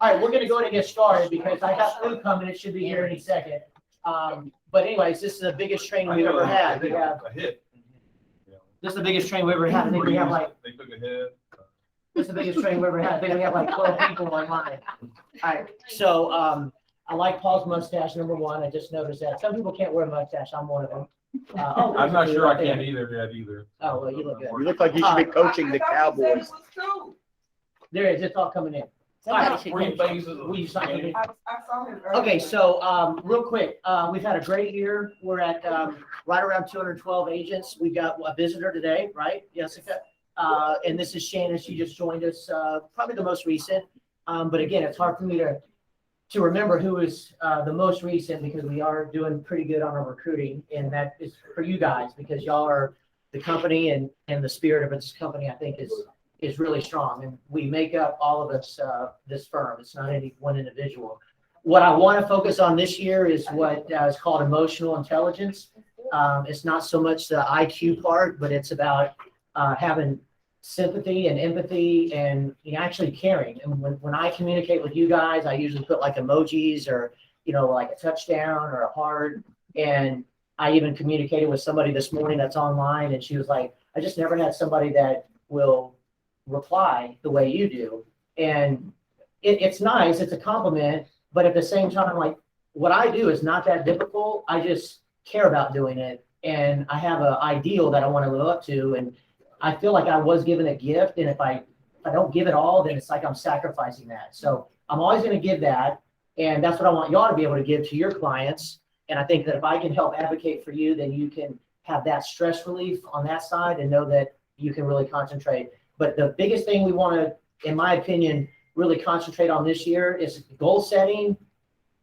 All right, we're going to go ahead and get started because I got food coming. It should be here any second. But anyways, this is the biggest training we've ever had. We have, this is the biggest training we've ever had. I think we have like, this is the biggest training we've ever had. I think we have like 12 people online. All right, so I like Paul's mustache, number one. I just noticed that. Some people can't wear a mustache. I'm one of them. I'm not sure I can either. Oh, well, you look good. You look like you should be coaching the Cowboys. There it is. It's all coming in. Three phases of- Will you sign it? I saw him earlier. Okay, so real quick, we've had a great year. We're at right around 212 agents. We've got a visitor today, right, Jessica? And this is Shannon. She just joined us, probably the most recent. But again, it's hard for me to remember who is the most recent because we are doing pretty good on our recruiting, and that is for you guys because y'all are the company and the spirit of this company. I think is really strong, and we make up all of us this firm. It's not any one individual. What I want to focus on this year is what is called emotional intelligence. It's not so much the IQ part, but it's about having sympathy and empathy and actually caring. And when I communicate with you guys, I usually put like emojis or like a touchdown or a heart. And I even communicated with somebody this morning that's online, and she was like, I just never had somebody that will reply the way you do. And it's nice, it's a compliment, but at the same time, like what I do is not that difficult. I just care about doing it, and I have an ideal that I want to live up to, and I feel like I was given a gift, and if I don't give it all, then it's like I'm sacrificing that. So I'm always going to give that, and that's what I want y'all to be able to give to your clients. And I think that if I can help advocate for you, then you can have that stress relief on that side and know that you can really concentrate. But the biggest thing we want to, in my opinion, really concentrate on this year is goal setting.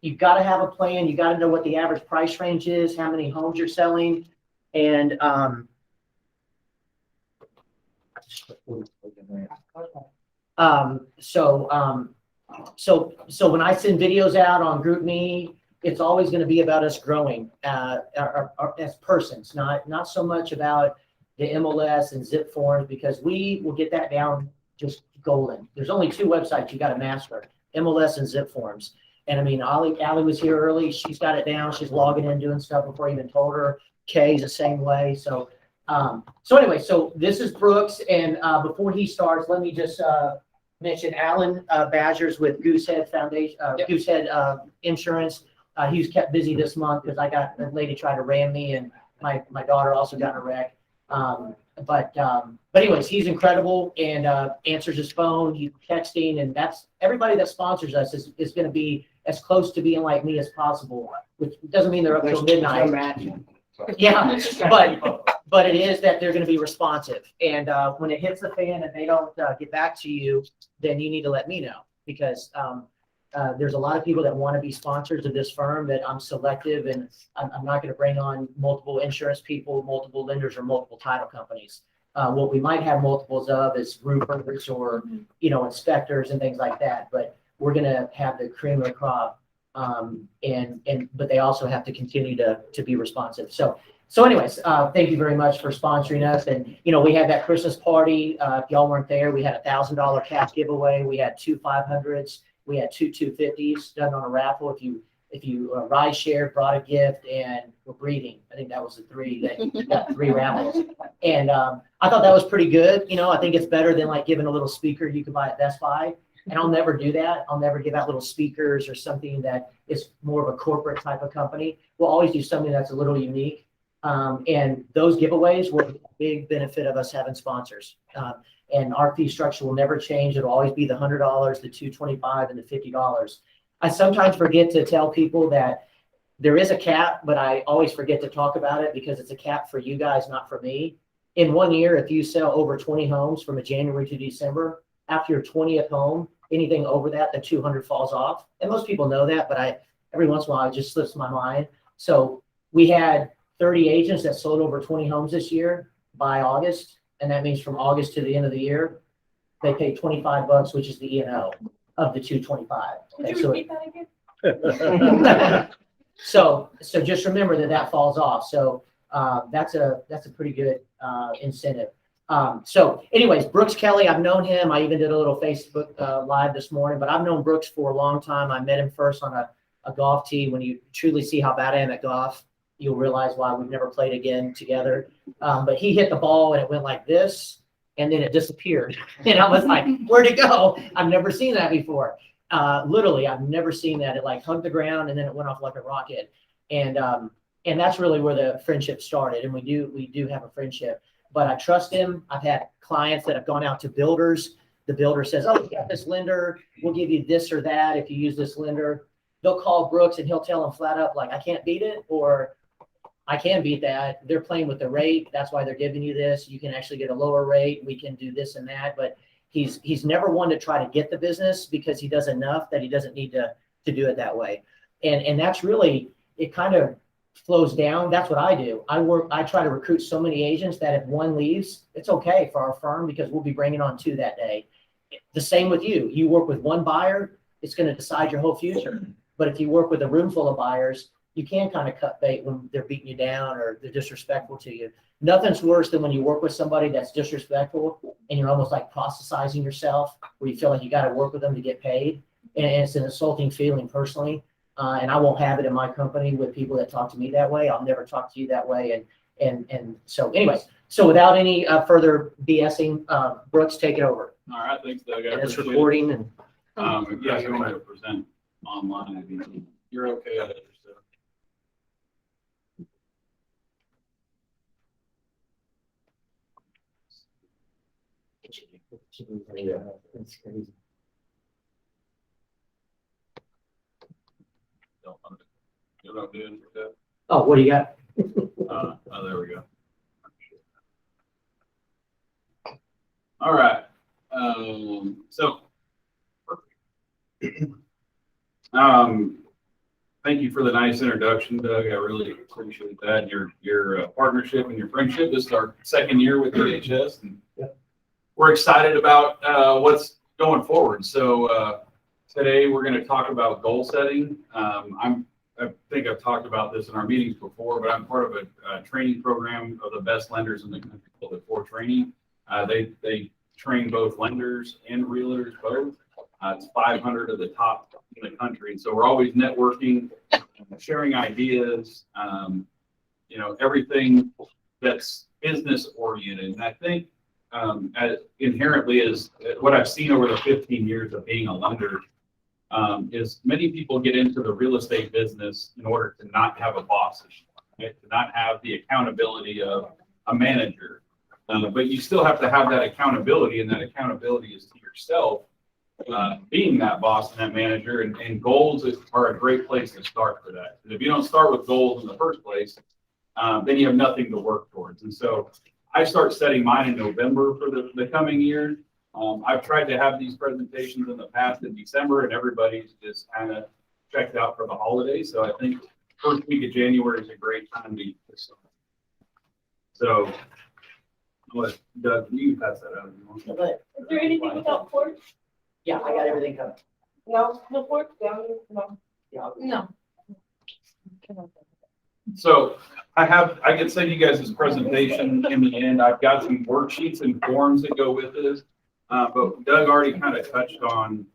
You've got to have a plan. You got to know what the average price range is, how many homes you're selling. And so when I send videos out on GroupMe, it's always going to be about us growing as persons, not so much about the MLS and zip forms, because we will get that down just golden. There's only two websites you got to master: MLS and zip forms. And I mean, Allie was here early. She's got it down. She's logging in, doing stuff before I even told her. Kay's the same way. So anyway, so this is Brooks. And before he starts, let me just mention Alan Badgers with Goosehead Foundation, Goosehead Insurance. He was kept busy this month because I got a lady try to ram me, and my daughter also got in a wreck. But anyways, he's incredible and answers his phone. He's texting, and that's everybody that sponsors us is going to be as close to being like me as possible, which doesn't mean they're up till midnight. Yeah, but it is that they're going to be responsive. And when it hits the fan and they don't get back to you, then you need to let me know, because there's a lot of people that want to be sponsors of this firm that I'm selective, and I'm not going to bring on multiple insurance people, multiple lenders, or multiple title companies. What we might have multiples of is roofers or, inspectors and things like that. But we're going to have the cream of the crop. But they also have to continue to be responsive. So anyways, thank you very much for sponsoring us. And, we had that Christmas party. If y'all weren't there, we had $1,000 cash giveaway. We had 2 500s. We had 2 250s done on a raffle. If you ride share, brought a gift, and were breeding, I think that was the 3 that you got 3 raffles. And I thought that was pretty good. I think it's better than like giving a little speaker you could buy at Best Buy. And I'll never do that. I'll never give out little speakers or something that is more of a corporate type of company. We'll always do something that's a little unique. And those giveaways were a big benefit of us having sponsors. And our fee structure will never change. It'll always be the $100, the $225, and the $50. I sometimes forget to tell people that there is a cap, but I always forget to talk about it because it's a cap for you guys, not for me. In 1 year, if you sell over 20 homes from January to December, after your 20th home, anything over that, the 200 falls off. And most people know that, but every once in a while, it just slips my mind. So we had 30 agents that sold over 20 homes this year by August. And that means from August to the end of the year, they paid $25, which is the E&O of the 225. Could you repeat that again? So just remember that falls off. So that's a pretty good incentive. So anyways, Brooks Kelly, I've known him. I even did a little Facebook live this morning, but I've known Brooks for a long time. I met him first on a golf tee. When you truly see how bad I am at golf, you'll realize why we've never played again together. But he hit the ball and it went like this, and then it disappeared. And I was like, where'd it go? I've never seen that before. Literally, I've never seen that. It like hugged the ground and then it went off like a rocket. And that's really where the friendship started. And we do have a friendship, but I trust him. I've had clients that have gone out to builders. The builder says, oh, we got this lender. We'll give you this or that if you use this lender. They'll call Brooks and he'll tell them flat up, like, I can't beat it, or I can beat that. They're playing with the rate. That's why they're giving you this. You can actually get a lower rate. We can do this and that. But he's never one to try to get the business, because he does enough that he doesn't need to do it that way. And that's really, it kind of flows down. That's what I do. I try to recruit so many agents that if one leaves, it's okay for our firm, because we'll be bringing on 2 that day. The same with you. You work with one buyer, it's going to decide your whole future. But if you work with a room full of buyers, you can kind of cut bait when they're beating you down or they're disrespectful to you. Nothing's worse than when you work with somebody that's disrespectful and you're almost like proselytizing yourself, where you feel like you got to work with them to get paid. And it's an insulting feeling personally. And I won't have it in my company with people that talk to me that way. I'll never talk to you that way. And so anyways, so without any further BSing, Brooks, take it over. All right, thanks, Doug. And it's recording. And Yeah, you're going to present online. You're okay at it. So. It's crazy. You're not doing that? Oh, what do you got? Oh, there we go. All right. So, thank you for the nice introduction, Doug. I really appreciate that. Your partnership and your friendship. This is our 2nd year with DHS, and we're excited about what's going forward. So today we're going to talk about goal setting. I think I've talked about this in our meetings before, but I'm part of a training program of the best lenders in the country called the Core Training. They train both lenders and realtors both. It's 500 of the top in the country. And so we're always networking, sharing ideas, everything that's business oriented. And I think inherently is what I've seen over the 15 years of being a lender, is many people get into the real estate business in order to not have a boss, right? To not have the accountability of a manager. But you still have to have that accountability, and that accountability is to yourself, being that boss and that manager, and goals are a great place to start for that. And if you don't start with goals in the first place, then you have nothing to work towards. And so I start setting mine in November for the coming year. I've tried to have these presentations in the past in December, and everybody's just kind of checked out for the holidays. So I think first week of January is a great time to start. So, Doug, you can pass that out if you want. But Is there anything without porch? yeah, I got everything covered. No porch down here? No. Yeah. No. So I can send you guys this presentation in the end. I've got some worksheets and forms that go with this. But Doug already kind of touched on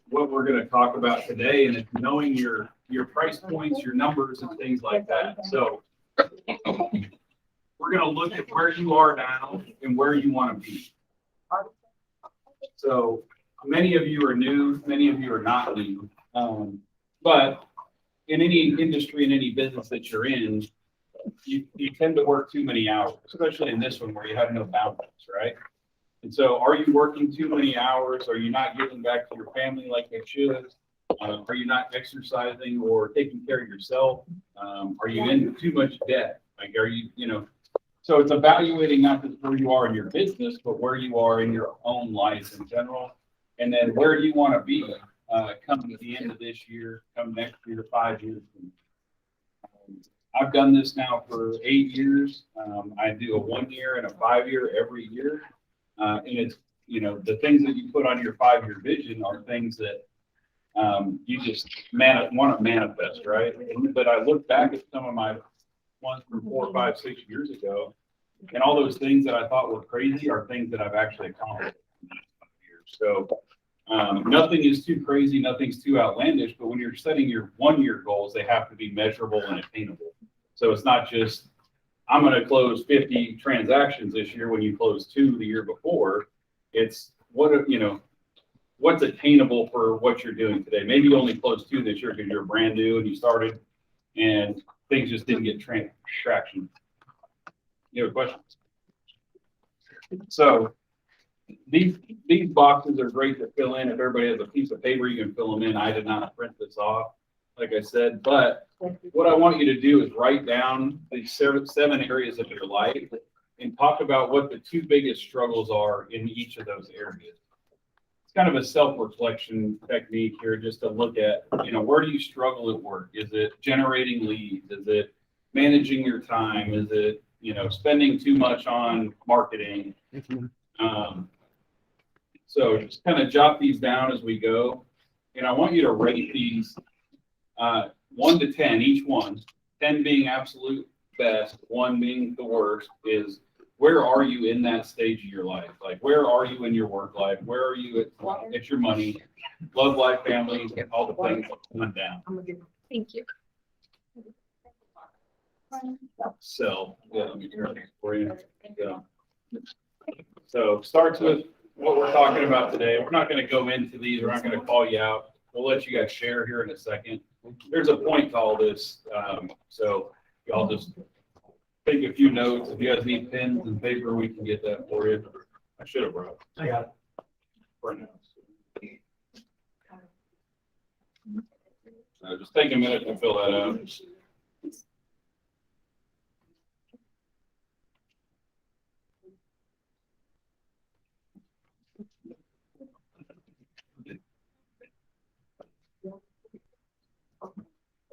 what we're going to talk about today, and it's knowing your price points, your numbers, and things like that. So we're going to look at where you are now and where you want to be. So many of you are new, many of you are not new. But in any industry, in any business that you're in, you tend to work too many hours, especially in this one where you have no boundaries, right? And so are you working too many hours? Are you not giving back to your family like they should? Are you not exercising or taking care of yourself? Are you in too much debt? Like, are you, so it's evaluating not just where you are in your business, but where you are in your own life in general. And then where do you want to be coming to the end of this year, come next year, 5 years. I've done this now for 8 years. I do a 1 year and a 5 year every year. And it's, the things that you put on your 5 year vision are things that you just want to manifest, right? But I look back at some of my ones from 4, 5, 6 years ago, and all those things that I thought were crazy are things that I've actually accomplished in the last 5 years. So nothing is too crazy, nothing's too outlandish, but when you're setting your 1-year goals, they have to be measurable and attainable. So it's not just, I'm going to close 50 transactions this year when you close 2 the year before. It's what's attainable for what you're doing today. Maybe you only closed 2 this year because you're brand new and you started and things just didn't get traction. You have a question? So these boxes are great to fill in. If everybody has a piece of paper, you can fill them in. I did not print this off, like I said, but what I want you to do is write down the 7 areas of your life and talk about what the 2 biggest struggles are in each of those areas. It's kind of a self-reflection technique here, just to look at, where do you struggle at work? Is it generating leads? Is it managing your time? Is it, spending too much on marketing? So just kind of jot these down as we go. And I want you to rate these 1 to 10, each one, 10 being absolute best, 1 being the worst, is where are you in that stage of your life? Like, where are you in your work life? Where are you at your money, love life, family, all the things coming down. Thank you. So, let me turn this for you. So starts with what we're talking about today. We're not going to go into these. We're not going to call you out. We'll let you guys share here in a second. There's a point to all this. So y'all just take a few notes. If you guys need pens and paper, we can get that for you. I should have brought. I got it. For now. Just take a minute to fill that out.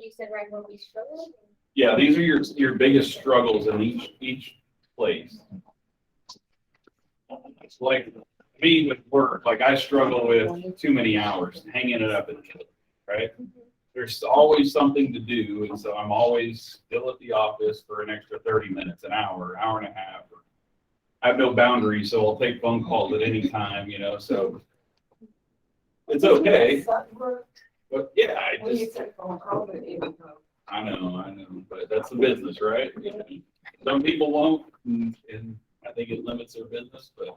You said right when we struggled? Yeah, these are your biggest struggles in each place. It's like me with work, like I struggle with too many hours, hanging it up and killing it, right? There's always something to do, and so I'm always still at the office for an extra 30 minutes, an hour, hour and a half. I have no boundaries, so I'll take phone calls at any time, so it's okay. But yeah, I know, but that's the business, right? Some people won't, and I think it limits their business, but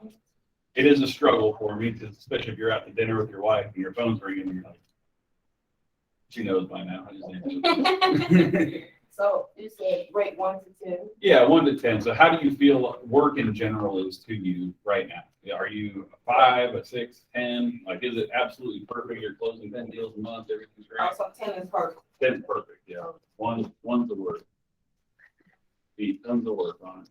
it is a struggle for me, especially if you're out to dinner with your wife and your phone's ringing, and you're like, she knows by now. So you said rate 1 to 10? Yeah, 1 to 10. So how do you feel work in general is to you right now? Are you a 5, a 6, 10? Like, is it absolutely perfect? You're closing 10 deals a month, everything's great. Oh, so 10 is perfect. 10 is perfect, yeah. One's the work. Tons of work on it.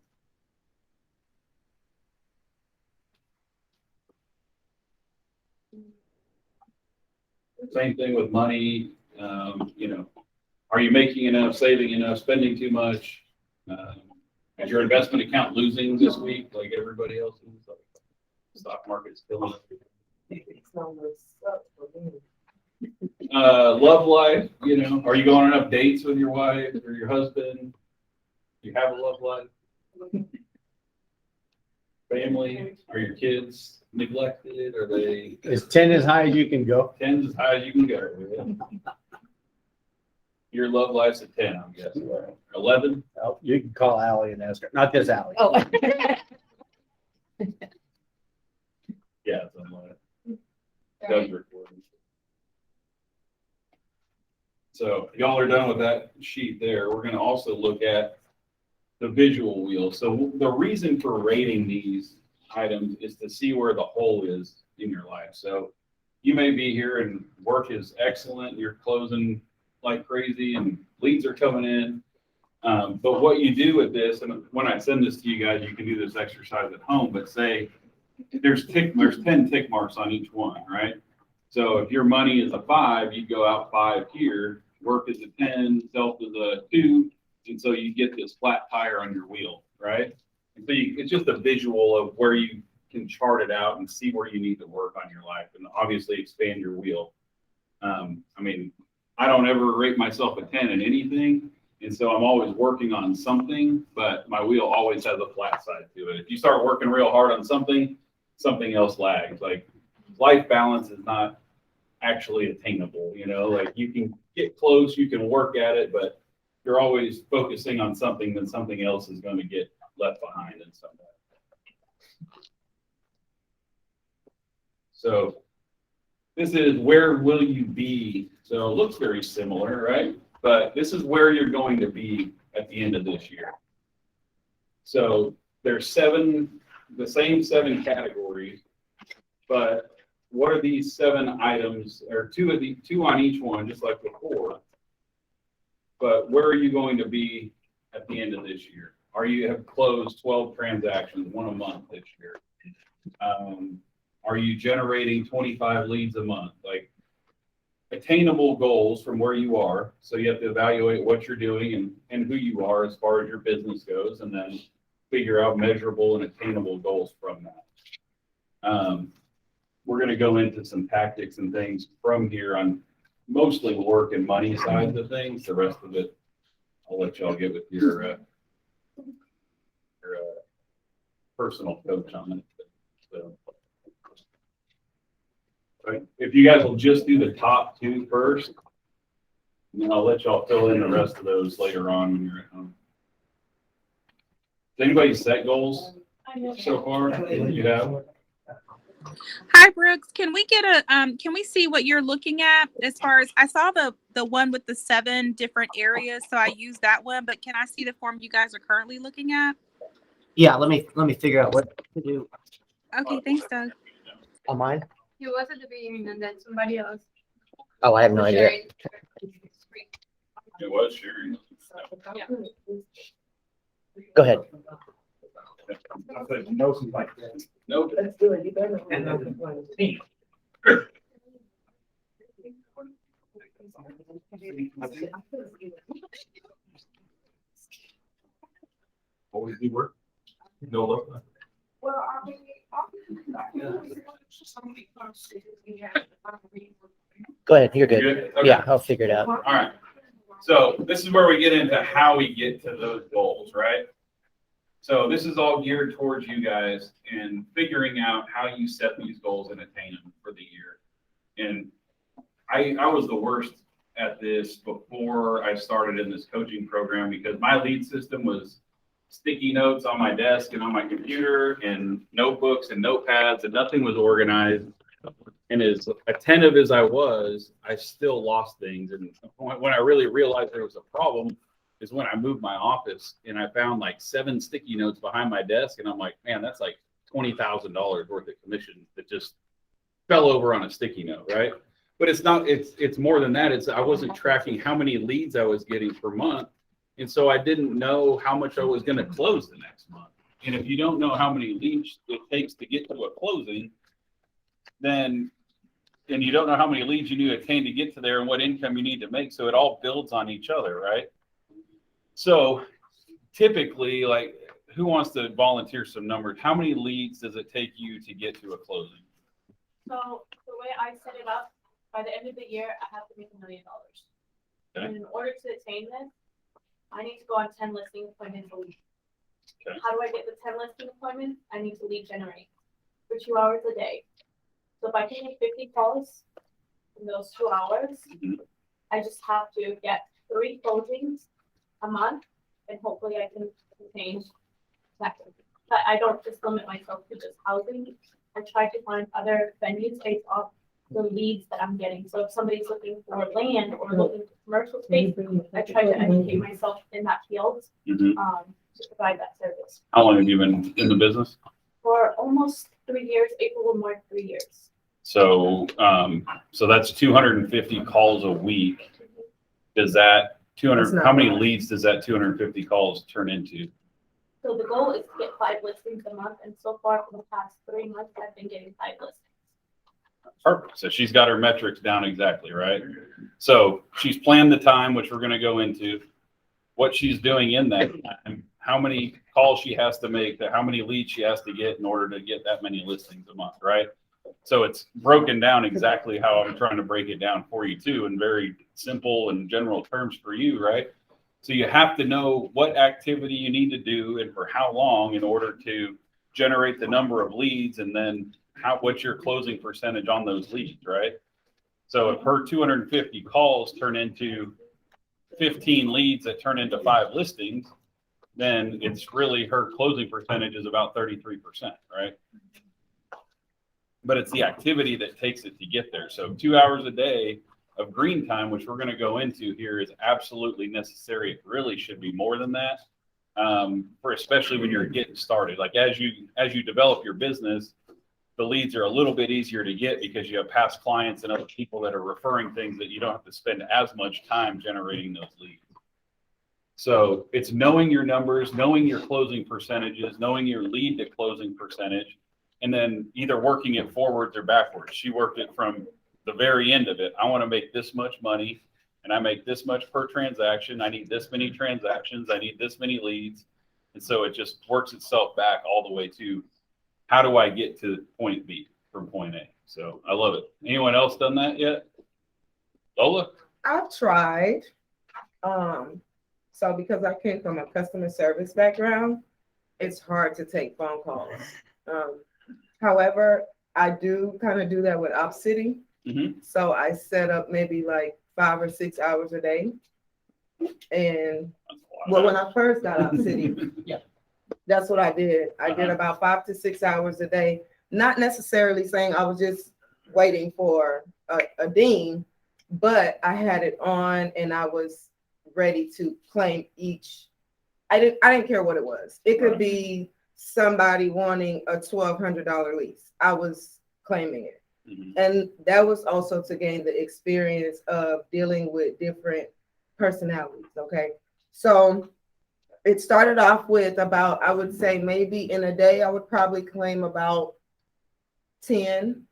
Same thing with money. Are you making enough, saving enough, spending too much? Is your investment account losing this week like everybody else is? The stock market's killing it. Love life, are you going on enough dates with your wife or your husband? Do you have a love life? Family, are your kids neglected? Are they? Is 10 as high as you can go? 10's as high as you can go. Yeah. Your love life's at 10, I'm guessing. 11? Oh, you can call Allie and ask her. Not this Allie. Oh. Yeah, something like that. Does recording. So y'all are done with that sheet there. We're going to also look at the visual wheel. So the reason for rating these items is to see where the hole is in your life. So you may be here and work is excellent. You're closing like crazy and leads are coming in. But what you do with this, and when I send this to you guys, you can do this exercise at home, but say there's 10 tick marks on each one, right? So if your money is a 5, you go out 5 here, work is a 10, self is a 2, and so you get this flat tire on your wheel, right? And so it's just a visual of where you can chart it out and see where you need to work on your life and obviously expand your wheel. I mean, I don't ever rate myself a 10 in anything. And so I'm always working on something, but my wheel always has a flat side to it. If you start working real hard on something, something else lags. Like life balance is not actually attainable, you know, like you can get close, you can work at it, but you're always focusing on something, then something else is going to get left behind in some way. So this is where will you be? So it looks very similar, right? But this is where you're going to be at the end of this year. So there's the same 7 categories, but what are these 7 items, or 2 on each one, just like before? But where are you going to be at the end of this year? You have closed 12 transactions, 1 a month this year? Are you generating 25 leads a month? Like attainable goals from where you are. So you have to evaluate what you're doing and who you are as far as your business goes, and then figure out measurable and attainable goals from that. We're going to go into some tactics and things from here on mostly work and money sides of things. The rest of it, I'll let y'all get with your personal coach on it. So, right. If you guys will just do the top 2 first, and then I'll let y'all fill in the rest of those later on when you're at home. Does anybody set goals so far? You have? Hi, Brooks. Can we get can we see what you're looking at as far as, I saw the one with the 7 different areas, so I used that one, but can I see the form you guys are currently looking at? Yeah, let me figure out what to do Okay, thanks, Doug. on mine. He was at the beginning and then somebody else. Oh, I have no idea. sharing screen. It was sharing. Yeah. Go ahead. Nope. Let's do it. You better. Always do work. No love. Well, are we? Go ahead. You're You good. good? Okay. Yeah, I'll figure it out. All right. So this is where we get into how we get to those goals, right? So this is all geared towards you guys and figuring out how you set these goals and attain them for the year. And I was the worst at this before I started in this coaching program, because my lead system was sticky notes on my desk and on my computer and notebooks and notepads, and nothing was organized. And as attentive as I was, I still lost things. And when I really realized there was a problem is when I moved my office and I found like 7 sticky notes behind my desk. And I'm like, man, that's like $20,000 worth of commission that just fell over on a sticky note, right? But it's not, it's more than that. I wasn't tracking how many leads I was getting per month. And so I didn't know how much I was going to close the next month. And if you don't know how many leads it takes to get to a closing, then, and you don't know how many leads you need to attain to get to there and what income you need to make. So it all builds on each other, right? So typically, like, who wants to volunteer some numbers? How many leads does it take you to get to a closing? So the way I set it up, by the end of the year, I have to make $1 million. Okay. And in order to attain this, I need to go on 10 listing appointments a week. Okay. How do I get the 10 listing appointments? I need to lead generate for 2 hours a day. So if I can make 50 calls in those 2 hours, I just have to get 3 closings a month, and hopefully I can attain that. But I don't just limit myself to just housing. I try to find other venues based off the leads that I'm getting. So if somebody's looking for land or looking for commercial space, I try to educate myself in that field to provide that service. How long have you been in the business? For almost 3 years. April will mark 3 years. So, so that's 250 calls a week. Does that 200, how many leads does that 250 calls turn into? So the goal is to get 5 listings a month, and so far for the past 3 months, I've been getting 5 listings. Perfect. So she's got her metrics down exactly, right? So she's planned the time, which we're going to go into, what she's doing in that time, how many calls she has to make, how many leads she has to get in order to get that many listings a month, right? So it's broken down exactly how I'm trying to break it down for you too, in very simple and general terms for you, right? So you have to know what activity you need to do and for how long in order to generate the number of leads, and then what's your closing percentage on those leads, right? So if her 250 calls turn into 15 leads that turn into 5 listings, then it's really her closing percentage is about 33%, right? But it's the activity that takes it to get there. So 2 hours a day of green time, which we're going to go into here, is absolutely necessary. It really should be more than that, for especially when you're getting started. Like as you develop your business, the leads are a little bit easier to get because you have past clients and other people that are referring things that you don't have to spend as much time generating those leads. So it's knowing your numbers, knowing your closing percentages, knowing your lead to closing percentage, and then either working it forwards or backwards. She worked it from the very end of it. I want to make this much money and I make this much per transaction. I need this many transactions. I need this many leads. And so it just works itself back all the way to how do I get to point B from point A? So I love it. Anyone else done that yet? Lola? I've tried. So because I came from a customer service background, it's hard to take phone calls. However, I do kind of do that with OpCity. Mm-hmm. So I set up maybe like 5 or 6 hours a day. And well, when I first got OpCity, Yeah. that's what I did. I did about 5 to 6 hours a day, not necessarily saying I was just waiting for a ding, but I had it on and I was ready to claim each. I didn't care what it was. It could be somebody wanting a $1,200 lease. I was claiming it. Mm-hmm. And that was also to gain the experience of dealing with different personalities. Okay. So it started off with about, I would say maybe in a day, I would probably claim about 10,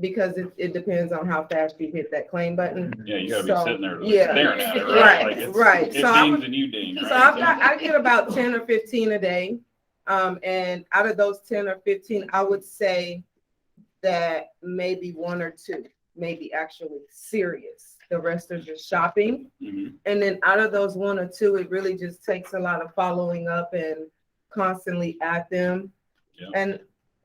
because it depends on how fast you hit that claim button. Yeah, you gotta be So, sitting there yeah. staring at it, right? Right, Like it's, right. It So I dings would- and you ding, right? So I get about 10 or 15 a day. And out of those 10 or 15, I would say that maybe 1 or 2, maybe actually serious. The rest are just shopping. Mhm. And then out of those 1 or 2, it really just takes a lot of following up and constantly at them. Yeah. And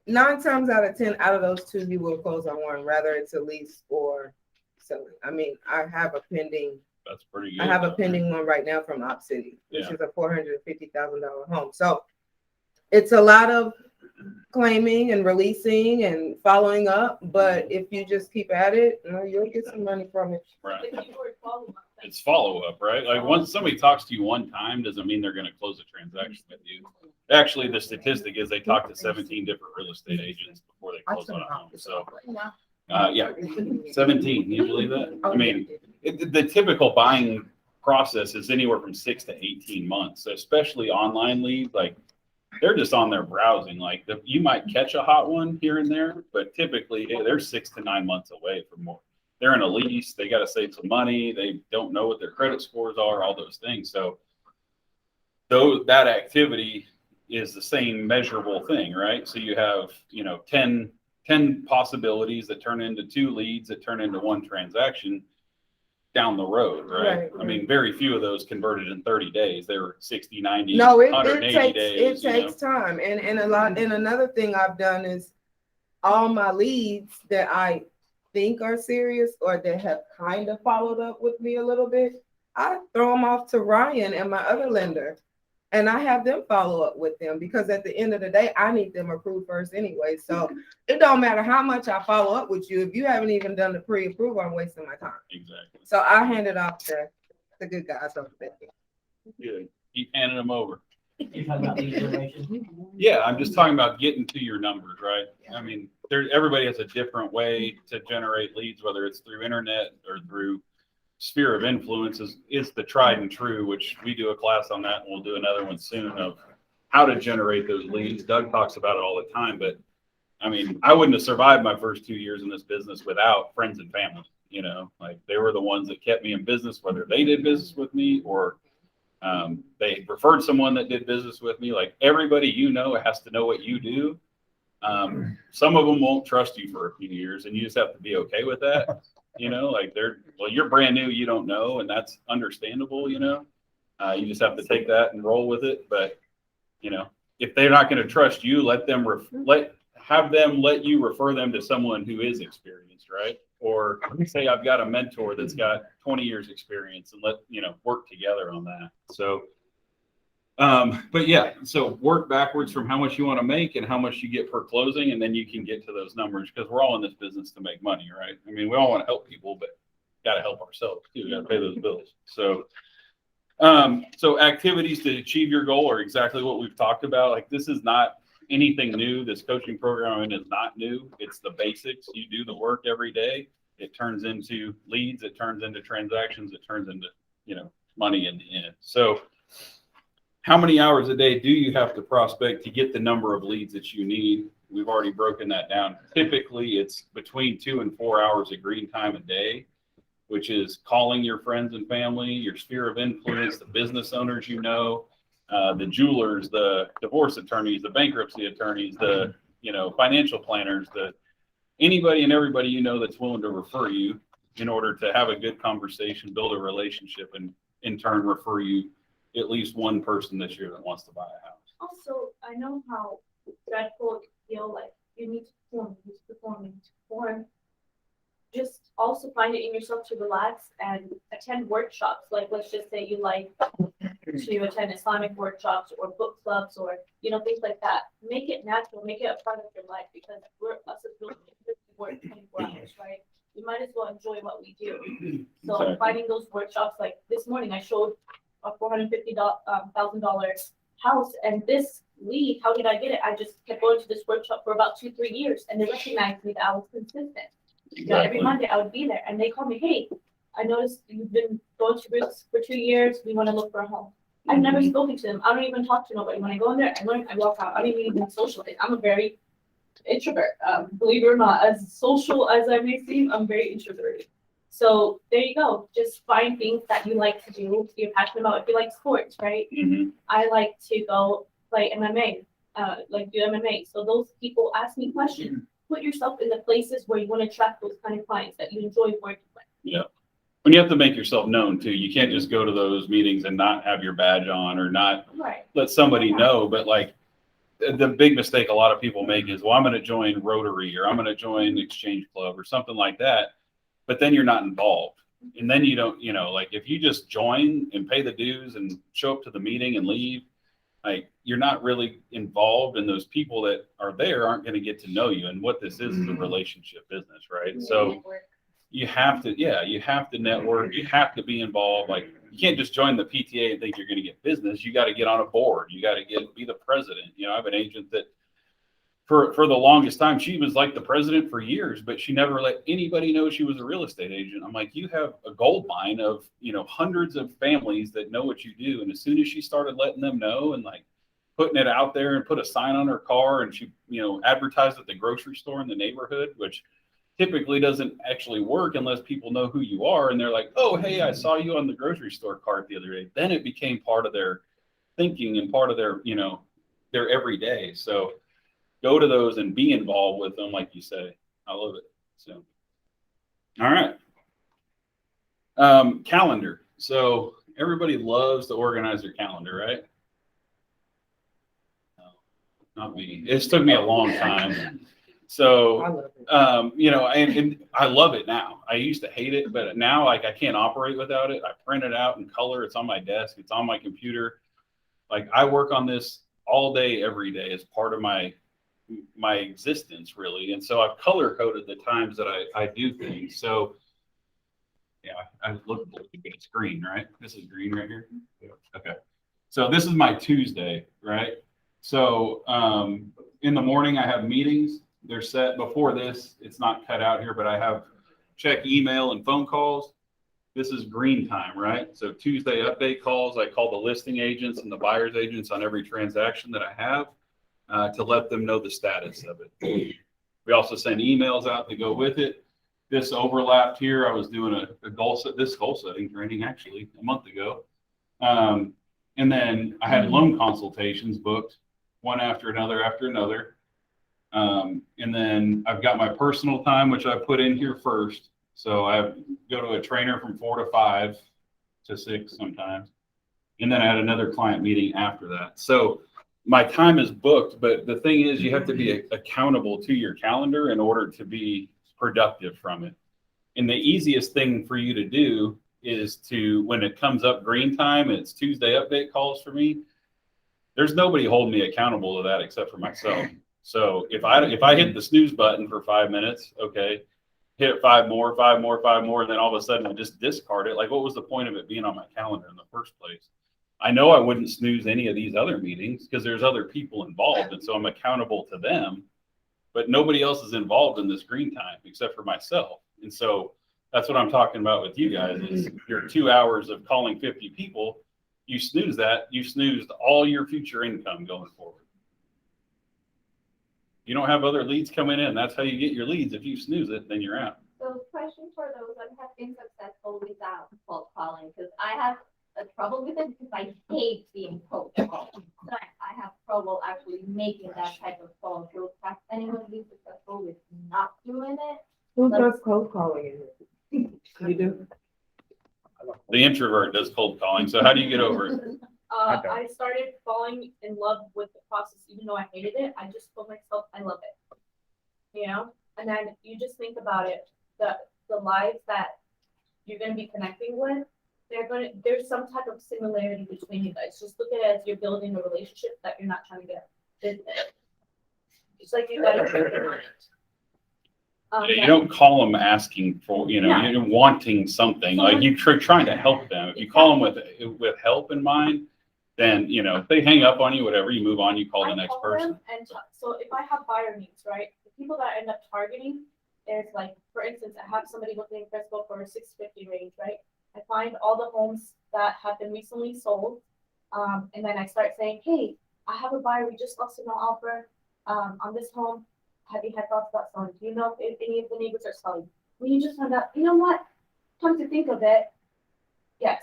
9 times out of 10, out of those 2, you will close on one, whether it's a lease or selling. I mean, I have a pending one right now from OpCity, which is a $450,000 home. So it's a lot of claiming and releasing and following up, but if you just keep at it, you'll get some money from it. Right. The keyword follow-up. It's follow-up, right? Like once somebody talks to you one time, doesn't mean they're gonna close a transaction with you. Actually, the statistic is they talk to 17 different real estate agents before they close on a home. So, yeah, 17, you believe that? I mean, the typical buying process is anywhere from 6 to 18 months, so especially online leads, like they're just on there browsing. Like you might catch a hot one here and there, but typically they're 6 to 9 months away from more. They're in a lease. They got to save some money. They don't know what their credit scores are, all those things. So that activity is the same measurable thing, right? So you have, 10 possibilities that turn into 2 leads that turn into 1 transaction down the road, right? I mean, very few of those converted in 30 days. They were 60, 90, No, it 180 days. it takes time. And another thing I've done is all my leads that I think are serious or that have kind of followed up with me a little bit, I throw them off to Ryan and my other lender, and I have them follow up with them, because at the end of the day, I need them approved first anyway. So it don't matter how much I follow up with you. If you haven't even done the pre-approval, I'm wasting my time. Exactly. So I hand it off to the good guys over there. Good. Keep handing them over. You're talking about lead generation? Yeah, I'm just talking about getting to your numbers, right? I mean, everybody has a different way to generate leads, whether it's through internet or through sphere of influence is the tried and true, which we do a class on that, and we'll do another one soon of how to generate those leads. Doug talks about it all the time, but I mean, I wouldn't have survived my first 2 years in this business without friends and family. Like they were the ones that kept me in business, whether they did business with me or they referred someone that did business with me. Like everybody has to know what you do. Some of them won't trust you for a few years, and you just have to be okay with that. You know, like you're brand new, you don't know, and that's understandable. You know, you just have to take that and roll with it. But you know, if they're not going to trust you, have them let you refer them to someone who is experienced, right? Or say I've got a mentor that's got 20 years experience, and work together on that. So, but yeah, so work backwards from how much you want to make and how much you get per closing, and then you can get to those numbers, because we're all in this business to make money, right? I mean, we all want to help people, but got to help ourselves too. Got to pay those bills. So, so activities to achieve your goal are exactly what we've talked about. Like, this is not anything new. This coaching program is not new. It's the basics. You do the work every day. It turns into leads. It turns into transactions. It turns into, money in the end. So how many hours a day do you have to prospect to get the number of leads that you need? We've already broken that down. Typically, it's between 2 and 4 hours of green time a day, which is calling your friends and family, your sphere of influence, the business owners, the jewelers, the divorce attorneys, the bankruptcy attorneys, the financial planners, anybody and everybody that's willing to refer you in order to have a good conversation, build a relationship, and in turn refer you at least one person this year that wants to buy a house. Also, I know how dreadful it feel like you need to perform, you need to perform, you need to perform. Just also find it in yourself to relax and attend workshops. Like, let's just say you like to attend Islamic workshops or book clubs or, things like that. Make it natural, make it a part of your life, because we're us as builders, we work 24 hours, right? We might as well enjoy what we do. So Exactly. finding those workshops, like this morning, I showed a $450,000 house, and this lead, how did I get it? I just kept going to this workshop for about 2-3 years, and they recognized me that I was consistent. Every Monday I would be there, and they called me, hey, I noticed you've been going to groups for 2 years. We want to look for a home. I've never spoken to them. I don't even talk to nobody. When I go in there, I learn, I walk out. I don't even socialize. I'm a very introvert. Believe it or not, as social as I may seem, I'm very introverted. So there you go. Just find things that you like to do, you're passionate about. If you like sports, right? Mm-hmm. I like to go play MMA, do MMA. So those people ask me questions. Put yourself in the places where you want to attract those kind of clients that you enjoy working with. Yeah. When you have to make yourself known too, you can't just go to those meetings and not have your badge on or not let somebody know. But like, the big mistake a lot of people make is, well, I'm going to join Rotary, or I'm going to join Exchange Club or something like that. But then you're not involved. And then you don't, like, if you just join and pay the dues and show up to the meeting and leave, like, you're not really involved, and those people that are there aren't going to get to know you. And what this is a relationship business, right? So you have to network, you have to be involved. Like, you can't just join the PTA and think you're going to get business. You got to get on a board. You got to be the president. I have an agent that for the longest time, she was like the president for years, but she never let anybody know she was a real estate agent. I'm like, you have a gold mine of, hundreds of families that know what you do. And as soon as she started letting them know and like putting it out there and put a sign on her car, and she, advertised at the grocery store in the neighborhood, which typically doesn't actually work unless people know who you are. And they're like, oh, hey, I saw you on the grocery store cart the other day. Then it became part of their thinking and part of their, their everyday. So go to those and be involved with them, like you say. I love it. So, all right. Calendar. So everybody loves to organize their calendar, right? No, not me. It's took me a long time. So, and I love it now. I used to hate it, but now, like, I can't operate without it. I print it out in color. It's on my desk. It's on my computer. Like, I work on this all day, every day as part of my existence, really. And so I've color coded the times that I do things. So yeah, I look at it's green, right? This is green right here. Okay. So this is my Tuesday, right? So in the morning I have meetings. They're set before this. It's not cut out here, but I have check email and phone calls. This is green time, right? So Tuesday update calls. I call the listing agents and the buyer's agents on every transaction that I have. To let them know the status of it. We also send emails out to go with it. This overlapped here. I was doing a goal setting training actually a month ago. And then I had loan consultations booked one after another. And then I've got my personal time, which I put in here first. So I go to a trainer from 4 to 5 to 6 sometimes. And then I had another client meeting after that. So my time is booked, but the thing is, you have to be accountable to your calendar in order to be productive from it. And the easiest thing for you to do is to, when it comes up green time, it's Tuesday update calls for me. There's nobody holding me accountable to that except for myself. So if I hit the snooze button for 5 minutes, okay, hit 5 more, and then all of a sudden I just discard it. Like, what was the point of it being on my calendar in the first place? I know I wouldn't snooze any of these other meetings because there's other people involved, and so I'm accountable to them, but nobody else is involved in this green time except for myself. And so that's what I'm talking about with you guys is your 2 hours of calling 50 people. You snooze that, you snoozed all your future income going forward. You don't have other leads coming in. That's how you get your leads. If you snooze it, then you're out. So question for those that have been successful without cold calling, because I have a trouble with it because I hate being cold called. So I have trouble actually making that type of call. So has anyone been successful with not doing it? Who does cold calling in it? You do? The introvert does cold calling. So how do you get over it? I don't. I started falling in love with the process, even though I hated it. I just told myself I love it, you know. And then you just think about it: the lives that you're going to be connecting with, there's some type of similarity between you guys. Just look at it as you're building a relationship that you're not trying to get business. It's like you got to keep in mind. You don't call them asking for, Yeah. you're wanting something. Like you're trying to help them. If you call them with help in mind, then, if they hang up on you, whatever, you move on, you call the next person. And so if I have buyer needs, right, the people that I end up targeting, there's like, for instance, I have somebody looking in Frisco for a 650 range, right? I find all the homes that have been recently sold, and then I start saying, hey, I have a buyer, we just lost an offer on this home. Have you had thoughts about selling? Do you know if any of the neighbors are selling? Well, you just found out, you know what? Come to think of it, yes.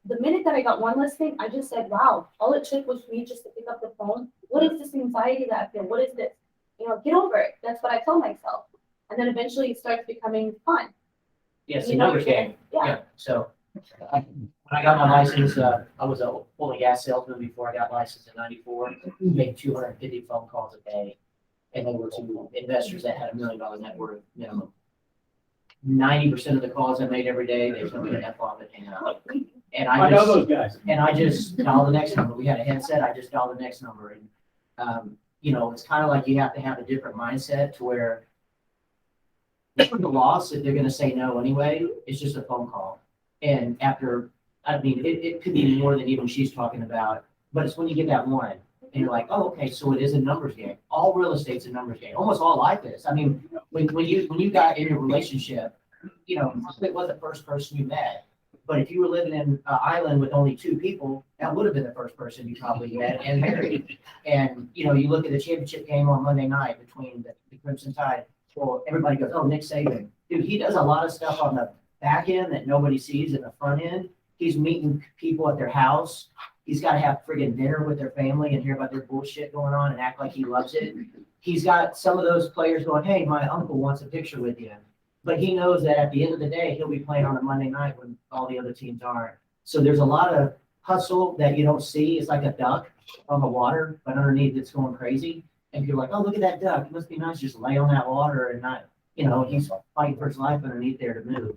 The minute that I got one listing, I just said, wow, all it took was for me just to pick up the phone. What is this anxiety that I feel? What is this? Get over it. That's what I tell myself. And then eventually it starts becoming fun. Yes, the numbers game. Yeah. So when I got my license, I was a oil and gas salesman before I got licensed in '94. Made 250 phone calls a day, and they were to investors that had $1 million net worth minimum. 90% of the calls I made every day, they told me to F off and hang up. And I know those guys. And I just dial the next number. We had a headset. I just dial the next number. And, it's kind of like you have to have a different mindset to where for the loss, if they're going to say no anyway, it's just a phone call. And after, it could be more than even she's talking about, but it's when you get that one and you're like, oh, okay, so it is a numbers game. All real estate's a numbers game. Almost all life is. I mean, when you got in your relationship, it was the first person you met. But if you were living in an island with only 2 people, that would have been the first person you probably met and married. And, you look at the championship game on Monday night between the Crimson Tide. Well, everybody goes, oh, Nick Saban. Dude, he does a lot of stuff on the back end that nobody sees in the front end. He's meeting people at their house. He's got to have friggin' dinner with their family and hear about their bullshit going on and act like he loves it. He's got some of those players going, hey, my uncle wants a picture with you. But he knows that at the end of the day, he'll be playing on a Monday night when all the other teams aren't. So there's a lot of hustle that you don't see. It's like a duck on the water, but underneath it's going crazy. And you're like, oh, look at that duck. It must be nice just lay on that water and not, he's fighting for his life underneath there to move.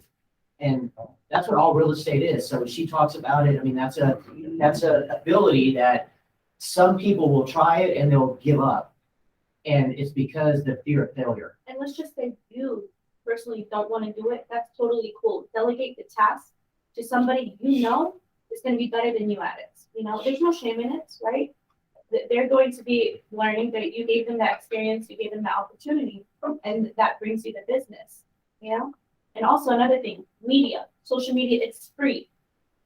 And that's what all real estate is. So she talks about it. I mean, that's a ability that some people will try it and they'll give up. And it's because the fear of failure. And let's just say you personally don't want to do it. That's totally cool. Delegate the task to somebody is going to be better than you at it. There's no shame in it, right? They're going to be learning that you gave them that experience, you gave them that opportunity, and that brings you the business, And also another thing, media, social media, it's free.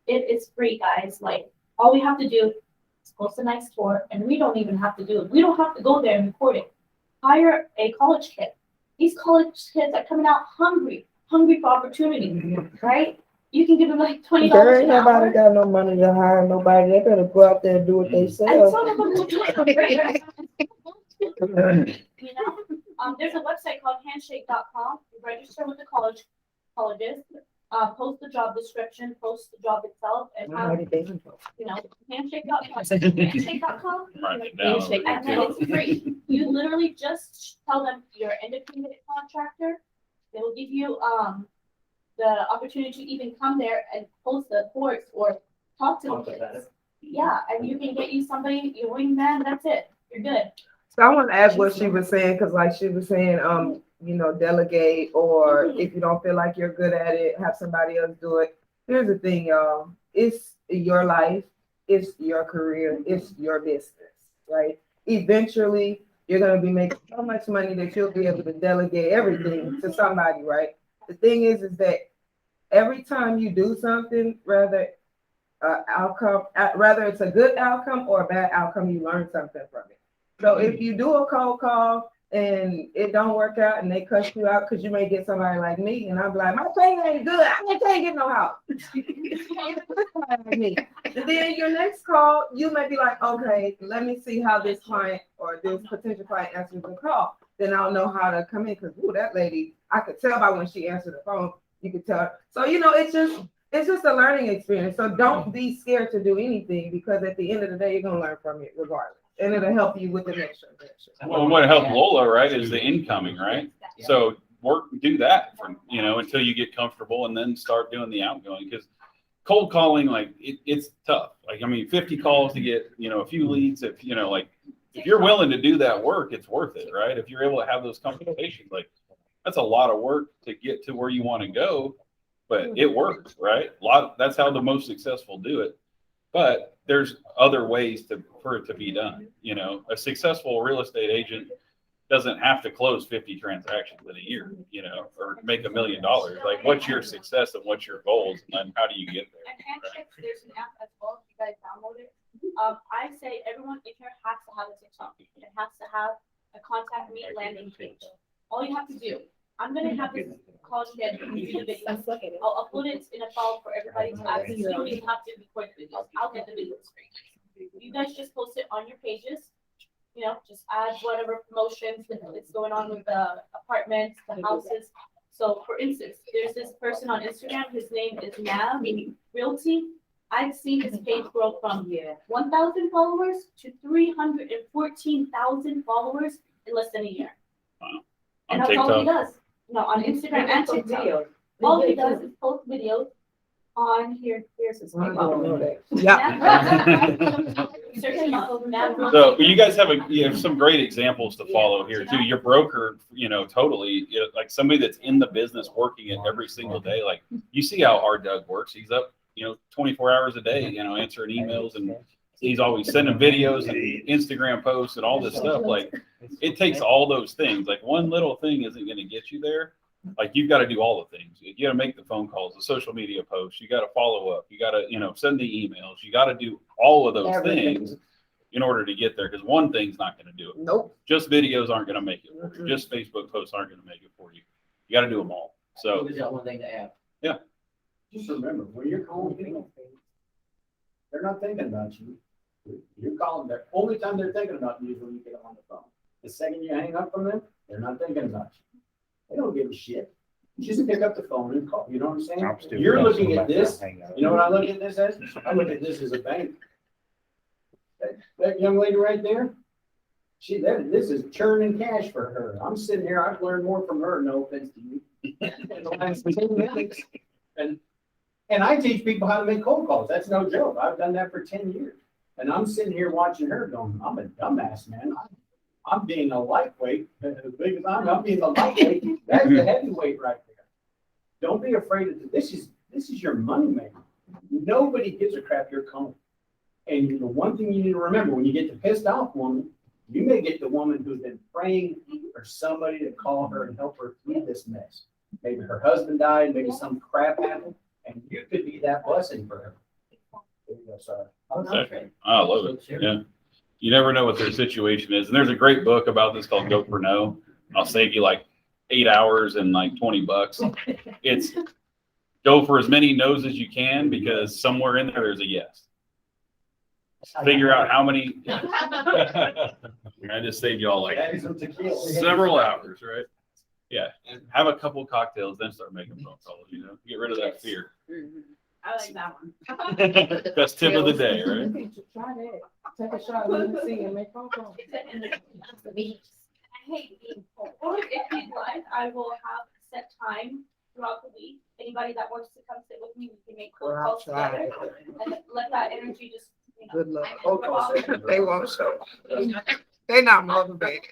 It is free, guys. Like, all we have to do is post a nice tour, and we don't even have to do it. We don't have to go there and record it. Hire a college kid. These college kids are coming out hungry for opportunity, right? You can give them like $20 There ain't an hour. nobody got no money to hire nobody. They better go out there and do it And themselves. some of them will do it for free. you know? There's a website called handshake.com. You register with the colleges, post the job description, post the job itself, and have, you know, handshake.com. Handshake.com. Write it down. And then it's free. You literally just tell them you're an independent contractor. They will give you the opportunity to even come there and post the reports or talk to the kids. Yeah, and you can get you somebody, your wingman, that's it. You're good. So I want to add what she was saying, because like she was saying, you know, delegate, or if you don't feel like you're good at it, have somebody else do it. Here's the thing, y'all. It's your life, it's your career, it's your business, right? Eventually, you're going to be making so much money that you'll be able to delegate everything to somebody, right? The thing is that every time you do something, whether it's a good outcome or a bad outcome, you learn something from it. So if you do a cold call and it don't work out and they cuss you out, because you may get somebody like me, and I'm like, my pay ain't good, I can't get no help. And then your next call, you may be like, okay, let me see how this client or this potential client answers the call. Then I'll know how to come in, because that lady, I could tell by when she answered the phone, you could tell. So, you know, it's just a learning experience. So don't be scared to do anything, because at the end of the day, you're going to learn from it regardless. And it'll help you with the next transaction. Well, what helped Lola, right, is the incoming, right? So do that for, you know, until you get comfortable, and then start doing the outgoing, because cold calling, like it's tough. Like, I mean, 50 calls to get, you know, a few leads. If, you know, like if you're willing to do that work, it's worth it, right? If you're able to have those conversations, like that's a lot of work to get to where you want to go, but it works, right? That's how the most successful do it. But there's other ways for it to be done. You know, a successful real estate agent doesn't have to close 50 transactions in a year, you know, or make $1 million. Like, what's your success and what's your goals, and how do you get there? And Handshakes, there's an app as well. If you guys download it. I say everyone in here has to have a TikTok. It has to have a contact me landing page. All you have to do. I'm gonna have this college kid do the video. I'll upload it in a file for everybody to access. You don't even have to record the videos. I'll get the videos for you. You guys just post it on your pages. You know, just add whatever promotions that's going on with the apartments, the houses. So for instance, there's this person on Instagram, his name is Nav Realty. I've seen his page grow from 1,000 followers to 314,000 followers in less than a year. Wow. And On that's all he TikTok? does. No, on Instagram and TikTok. All he does is post videos on here. Here's his name. Yeah. Search him up. Nav Realty. So you guys have some great examples to follow here too. Your broker, you know, totally, you know, like somebody that's in the business working it every single day. Like, you see how hard Doug works. He's up, you know, 24 hours a day, you know, answering emails, and he's always sending videos and Instagram posts and all this stuff. Like, it takes all those things. Like, one little thing isn't going to get you there. Like, you've got to do all the things. You got to make the phone calls, the social media posts. You got to follow up. You got to, you know, send the emails. You got to do all of those things in order to get there. Because one thing's not going to do it. Nope. Just videos aren't going to make it for you. Just Facebook posts aren't going to make it for you. You got to do them all. So There's that one thing to add. Just remember, when you're calling people, they're not thinking about you. You're calling, the only time they're thinking about you is when you get on the phone. The second you hang up from them, they're not thinking about you. They don't give a shit. Just pick up the phone and call. You know what I'm saying? You're looking at this. You know what I look at this as? I look at this as a bank. That young lady right there, this is churning cash for her. I'm sitting here, I've learned more from her, no offense to you, in the last 10 minutes. And I teach people how to make cold calls. That's no joke. I've done that for 10 years. And I'm sitting here watching her going, I'm a dumbass, man. I'm being a lightweight. As big as I'm being a lightweight. That's the heavyweight right there. Don't be afraid of this. This is your money maker. Nobody gives a crap you're calling. And the one thing you need to remember, when you get the pissed off woman, you may get the woman who's been praying for somebody to call her and help her through this mess. Maybe her husband died, maybe some crap happened, and you could be that blessing for her. There you go, sorry. I love it. Yeah. You never know what their situation is. And there's a great book about this called Go for No. I'll save you like 8 hours and like $20. It's go for as many no's as you can, because somewhere in there's a yes. Figure out how many. I just saved y'all like That is some tequila. several hours, right? Yeah, and have a couple cocktails, then start making phone calls, you know, get rid of that fear. I like that one. Best tip of the day, right? Try that. Take a shot, let me see, and make phone calls. I hate being cold. Or if you'd like, I will have set time throughout the week. Anybody that wants to come sit with me, we can make cold Well, calls I'll try together it. and let that energy just, you know. Good luck. go out. They won't show. They not motivated.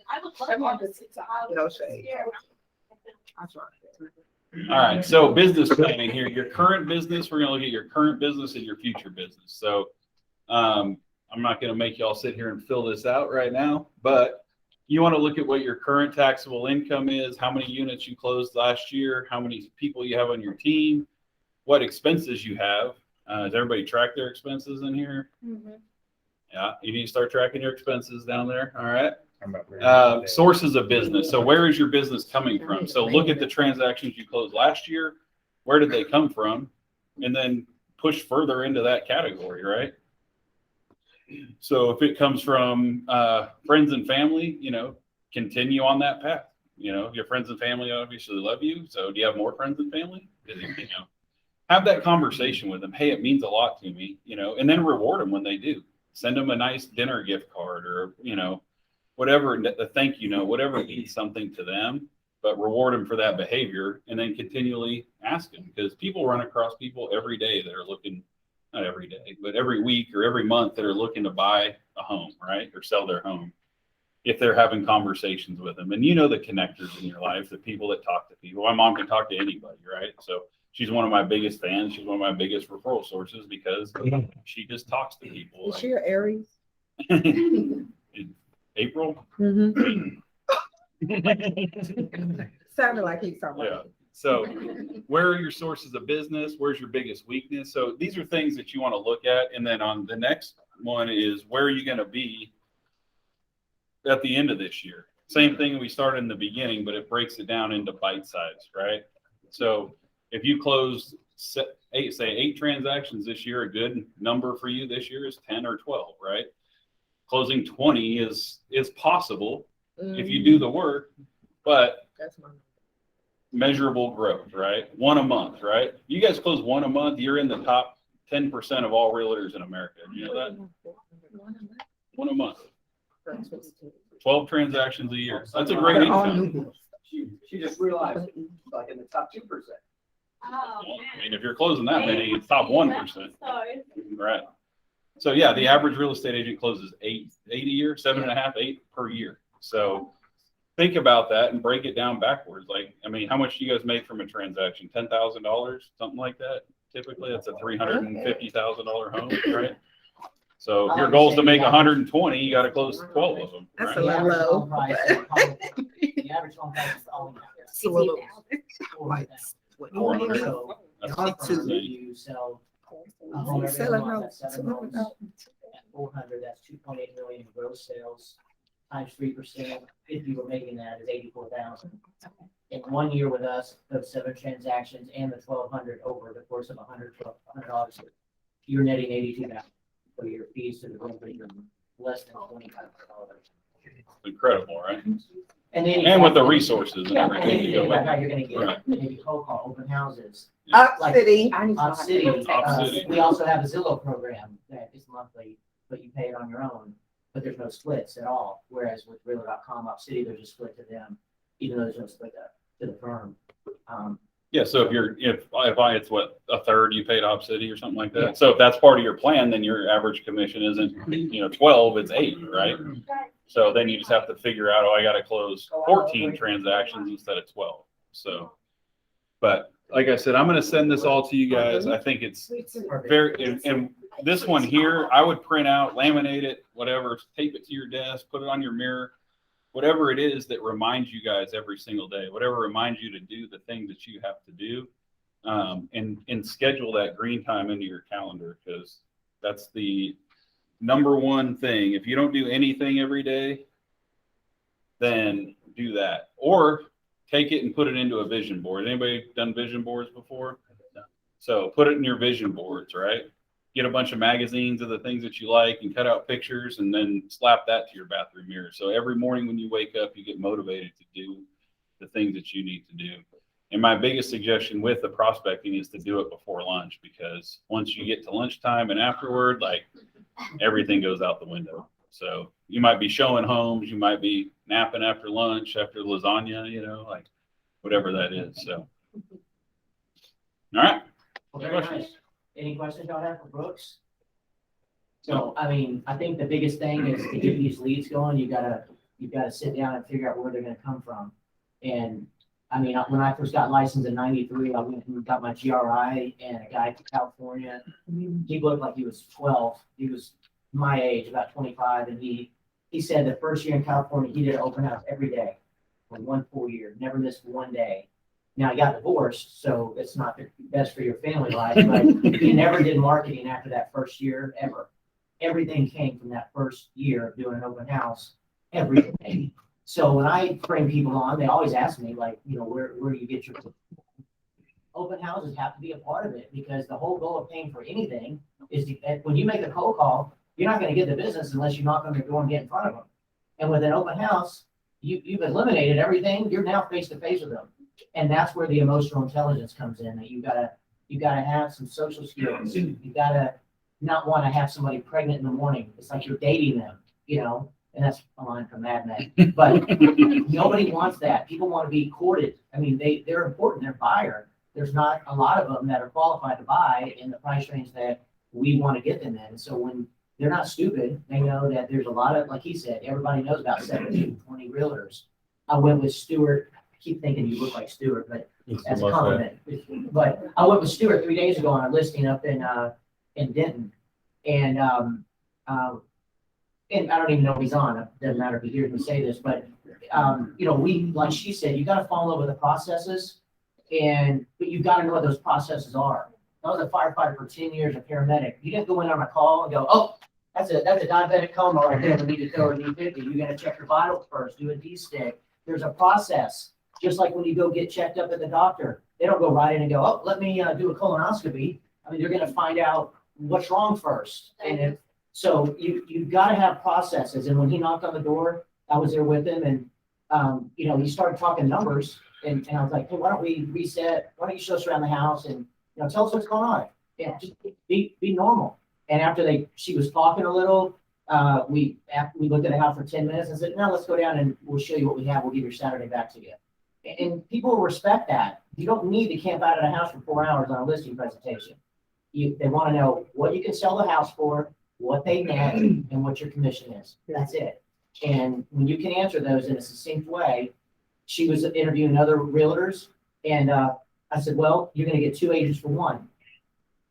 I would love honestly to have. No shade. Yeah. I try. All right, so business planning here, your current business, we're gonna look at your current business and your future business. So I'm not gonna make y'all sit here and fill this out right now, but you want to look at what your current taxable income is, how many units you closed last year, how many people you have on your team, what expenses you have. Does everybody track their expenses in here? Yeah, you need to start tracking your expenses down there. All right. Sources of business. So where is your business coming from? So look at the transactions you closed last year. Where did they come from? And then push further into that category, right? So if it comes from friends and family, you know, continue on that path. You know, your friends and family obviously love you. So do you have more friends and family? You know, have that conversation with them. Hey, it means a lot to me, you know, and then reward them when they do. Send them a nice dinner gift card or, you know, whatever, a thank you note, whatever means something to them, but reward them for that behavior and then continually ask them, because people run across people every day that are looking, not every day, but every week or every month that are looking to buy a home, right? Or sell their home if they're having conversations with them. And you know the connectors in your life, the people that talk to people. My mom can talk to anybody, right? So she's one of my biggest fans. She's one of my biggest referral sources because she just talks to people. Is she an Aries? In April. Sounded like he's talking Yeah. about. So where are your sources of business? Where's your biggest weakness? So these are things that you want to look at. And then on the next one is where are you going to be at the end of this year? Same thing we started in the beginning, but it breaks it down into bite size, right? So if you close eight transactions this year, a good number for you this year is 10 or 12, right? Closing 20 is possible if you do the work, but That's my. measurable growth, right? One a month, right? You guys close one a month, you're in the top 10% of all realtors in America. You know that? One a month. 12 transactions a year. That's a great They're all income. new builds. She just realized, like in the top 2%. Oh, I mean, if you're closing that many, it's top 1%. Sorry. Right. So yeah, the average real estate agent closes eight a year, 7.5, 8 per year. So think about that and break it down backwards. Like, I mean, how much do you guys make from a transaction? $10,000, something like that. Typically, that's a $350,000 home, right? So if your goal is to make 120, you got to close 12 of them. That's Right? a lot low. The average home price is only It's a little. $400,000. So, That's if two. you sell a home every Selling month, house, that's 7 homes. At 400, that's 2.8 million in gross sales, times 3%. If you were making that is 84,000. In 1 year with us, those 7 transactions and the 1,200 over the course of $100, you're netting 82,000 for your fees to the company, less than $25. Incredible, right? And then And with the resources and yeah, everything. to go with how it. you're gonna get Right. maybe cold call, open houses. Up Like- city. Op City, Op City. we also have a Zillow program that is monthly, but you pay it on your own, but there's no splits at all. Whereas with Realtor.com, Op City, there's a split to them, even though there's no split to the firm. Yeah, so if it's what, a third you paid Op City or something like that. Yeah. So if that's part of your plan, then your average commission isn't, 12, it's 8, right? So then you just have to figure out, I got to close 14 transactions instead of 12. So, but like I said, I'm going to send this all to you guys. I think it's very, and this one here, I would print out, laminate it, whatever, tape it to your desk, put it on your mirror, whatever it is that reminds you guys every single day, whatever reminds you to do the thing that you have to do, and schedule that green time into your calendar, because that's the number one thing. If you don't do anything every day, then do that, or take it and put it into a vision board. Anybody done vision boards before? So put it in your vision boards, right? get a bunch of magazines of the things that you like and cut out pictures and then slap that to your bathroom mirror. So every morning when you wake up, you get motivated to do the things that you need to do. And my biggest suggestion with the prospecting is to do it before lunch, because once you get to lunchtime and afterward, like everything goes out the window. So you might be showing homes, you might be napping after lunch, after lasagna, you know, like whatever that is. So, all right. Well, very nice. Any questions y'all have for Brooks? So, I mean, I think the biggest thing is to get these leads going, you gotta sit down and figure out where they're gonna come from. And I mean, when I first got licensed in '93, I went and got my GRI, and a guy from California, he looked like he was 12. He was my age, about 25, and he said the first year in California, he did an open house every day for 1 full year, never missed one day. Now, he got divorced, so it's not the best for your family life, but he never did marketing after that first year, ever. Everything came from that first year of doing an open house every day. So when I bring people on, they always ask me, like, you know, where do you get your open houses? Have to be a part of it, because the whole goal of paying for anything is to, when you make a cold call, you're not going to get the business unless you knock on their door and get in front of them. And with an open house, you've eliminated everything. You're now face to face with them. And that's where the emotional intelligence comes in, that you gotta have some social skills. You gotta not want to have somebody pregnant in the morning. It's like you're dating them, you know, and that's a line from Mad Men. But nobody wants that. People want to be courted. I mean, they're important. They're buyer. There's not a lot of them that are qualified to buy in the price range that we want to get them in. So when they're not stupid, they know that there's a lot of, like he said, everybody knows about 17, 20 realtors. I went with Stuart. Keep thinking you look like Stuart, but that's a compliment. But I went with Stuart 3 days ago on a listing up in Denton, and I don't even know if he's on. It doesn't matter if he hears me say this, but you know, like she said, you got to fall in love with the processes, but you got to know what those processes are. I was a firefighter for 10 years, a paramedic. You didn't go in on a call and go, oh, that's a diabetic coma right there. We need to throw a D50. You're going to check your vitals first, do a D-stick. There's a process. Just like when you go get checked up at the doctor, they don't go right in and go, oh, let me do a colonoscopy. I mean, they're going to find out what's wrong first. And so you've got to have processes. And when he knocked on the door, I was there with him, and you know, he started talking numbers, and I was like, hey, why don't we reset? Why don't you show us around the house and, you know, tell us what's going on? Yeah, just be normal. And after she was talking a little, we looked at the house for 10 minutes and said, no, let's go down and we'll show you what we have. We'll give your Saturday back to you. And people will respect that. You don't need to camp out at a house for 4 hours on a listing presentation. They want to know what you can sell the house for, what they net, and what your commission is. That's it. And when you can answer those in a succinct way, she was interviewing other realtors, and I said, well, you're going to get 2 agents for 1.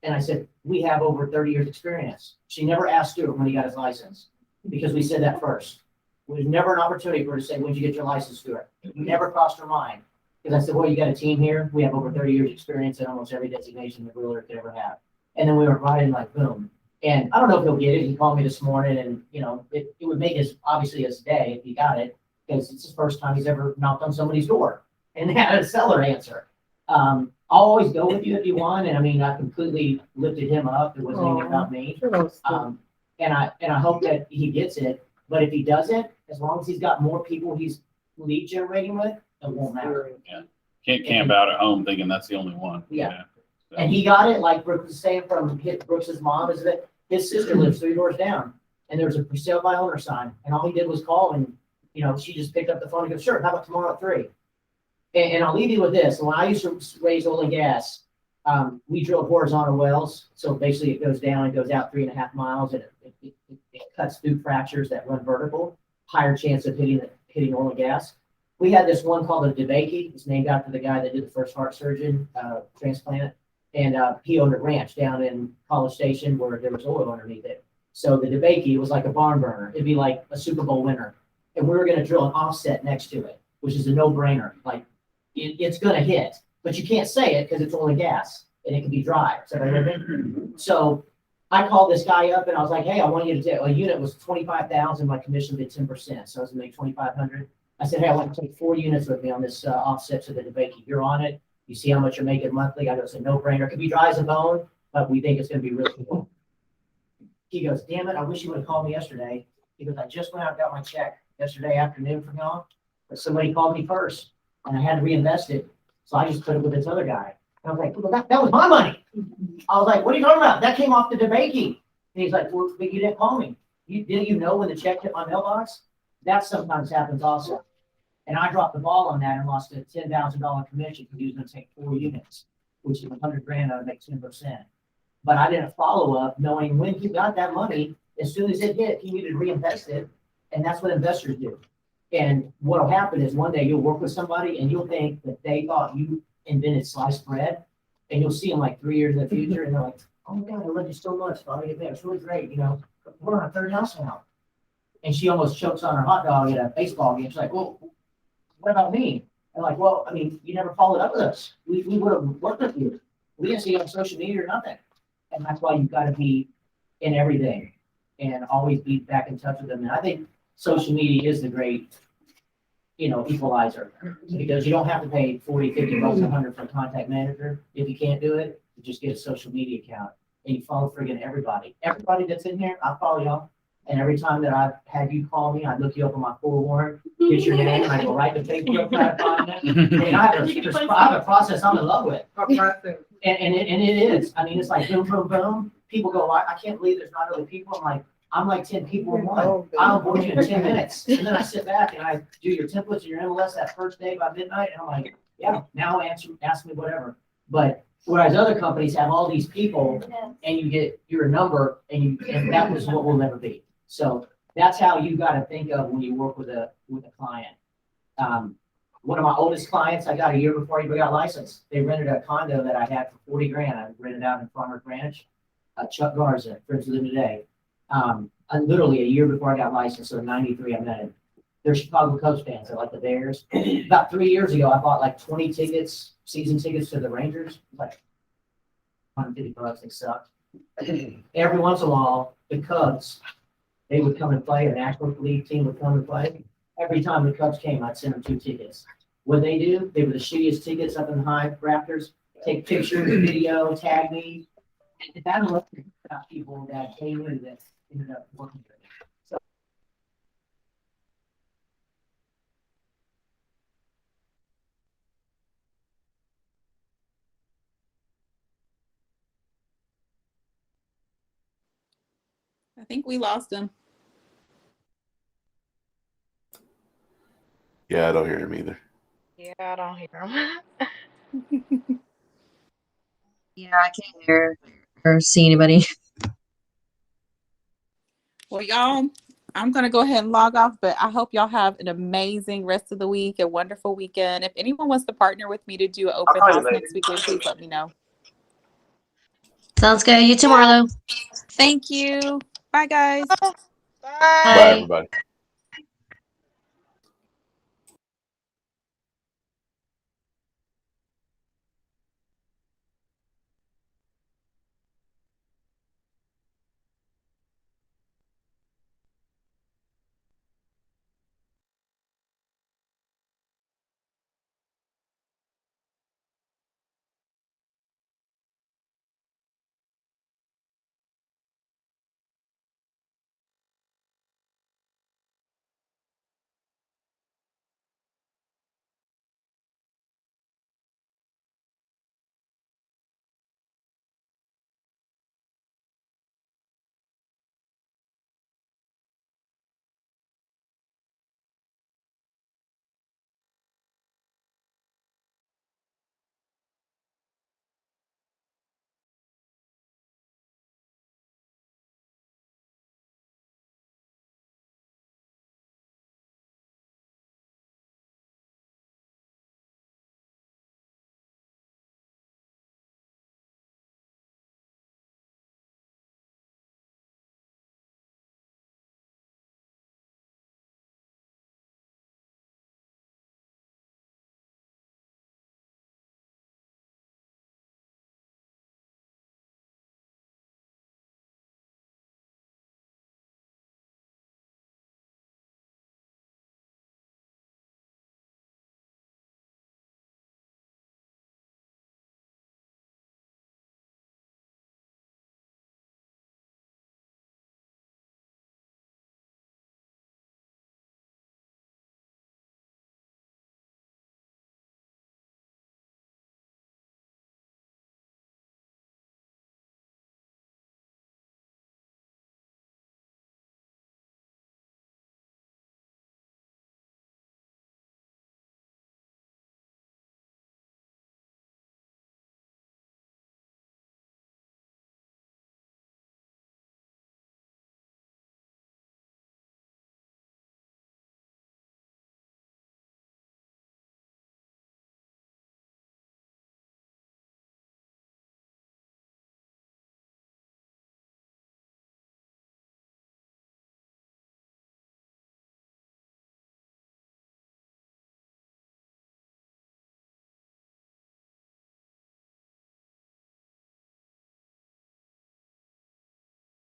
And I said, we have over 30 years experience. She never asked Stuart when he got his license, because we said that first. There was never an opportunity for her to say, when'd you get your license, Stuart? It never crossed her mind. Because I said, well, you got a team here. We have over 30 years experience in almost every designation the realtor could ever have. And then we were riding like boom. And I don't know if he'll get it. He called me this morning, and you know, it would make his day if he got it, because it's the first time he's ever knocked on somebody's door and had a seller answer. I'll always go with you if you want. And I mean, I completely lifted him up. It wasn't even about me. And I hope that he gets it. But if he doesn't, as long as he's got more people he's lead generating with, it won't matter. Yeah. Can't camp out at home thinking that's the only one. Yeah. So. And he got it, like Brooks was saying from Brooks's mom, is that his sister lives 3 doors down, and there's a for sale by owner sign. And all he did was call, and you know, she just picked up the phone and goes, sure, how about tomorrow at 3? And I'll leave you with this. When I used to raise oil and gas, we drilled horizontal wells. So basically it goes down and goes out 3.5 miles, and it cuts through fractures that run vertical, higher chance of hitting oil and gas. We had this one called a DeBakey. It's named after the guy that did the first heart surgeon transplant. And he owned a ranch down in College Station where there was oil underneath it. So the DeBakey was like a barn burner. It'd be like a Super Bowl winner. And we were going to drill an offset next to it, which is a no-brainer. Like it's going to hit, but you can't say it because it's oil and gas and it can be dry. So I called this guy up and I was like, hey, I want you to take, a unit was $25,000. My commission did 10%. So I was going to make $2,500. I said, hey, I want to take 4 units with me on this offset to the DeBakey. You're on it. You see how much you're making monthly. I go, it's a no-brainer. It could be dry as a bone, but we think it's going to be really cool. He goes, damn it, I wish you would have called me yesterday. He goes, I just went out and got my check yesterday afternoon from y'all, but somebody called me first and I had to reinvest it. So I just put it with this other guy. And I was like, well, that was my money. I was like, what are you talking about? That came off the banking. And he's like, well, but you didn't call me. Didn't you know when the check hit my mailbox? That sometimes happens also. And I dropped the ball on that and lost a $10,000 commission because he was going to take 4 units, which is $100,000 out of make 10%. But I didn't follow up knowing when he got that money, as soon as it hit, he needed to reinvest it. And that's what investors do. And what'll happen is one day you'll work with somebody and you'll think that they thought you invented sliced bread. And you'll see them like 3 years in the future and they're like, oh my God, I love you so much. Father, it's really great. You know, we're on our 3rd house now. And she almost chokes on her hot dog at a baseball game. She's like, well, what about me? And like, well, I mean, you never followed up with us. We would have worked with you. We didn't see you on social media or nothing. And that's why you've got to be in everything and always be back in touch with them. And I think social media is the great, equalizer because you don't have to pay 40, 50 bucks, 100 for a contact manager. If you can't do it, you just get a social media account and you follow friggin' everybody. Everybody that's in here, I follow y'all. And every time that I've had you call me, I look you up on my forewarn, get your name, I go right to Facebook, try to find it. And I have a process I'm in love with. And it is. I mean, it's like boom, boom, boom. People go, I can't believe there's not other people. I'm like 10 people in one. I'll board you in 10 minutes. And then I sit back and I do your templates and your MLS that first day by midnight. And I'm like, yeah, now ask me whatever. But whereas other companies have all these people and you get your number and that was what we'll never be. So that's how you got to think of when you work with a client. One of my oldest clients, I got a year before I even got licensed. They rented a condo that I had for $40,000. I rented out in Farmers Branch. Chuck Garza, friends with him today. Literally a year before I got licensed, so in '93 I met him. They're Chicago Cubs fans. They like the Bears. About 3 years ago, I bought like 20 tickets, season tickets to the Rangers. Like $150. They sucked. Every once in a while, the Cubs, they would come and play. A National League team would come and play. Every time the Cubs came, I'd send them 2 tickets. What they do, they were the shittiest tickets up in the high rafters. Take pictures, video, tag me. And that was about people that they knew that ended up working with me. So I think we lost him. Yeah, I don't hear him either. Yeah, I don't hear him. Yeah, I can't hear or see anybody. Well, y'all, I'm going to go ahead and log off, but I hope y'all have an amazing rest of the week, a wonderful weekend. If anyone wants to partner with me to do an open house next weekend, please let me know. Sounds good. You too, Marlo. Thank you. Bye, guys. Bye, everybody.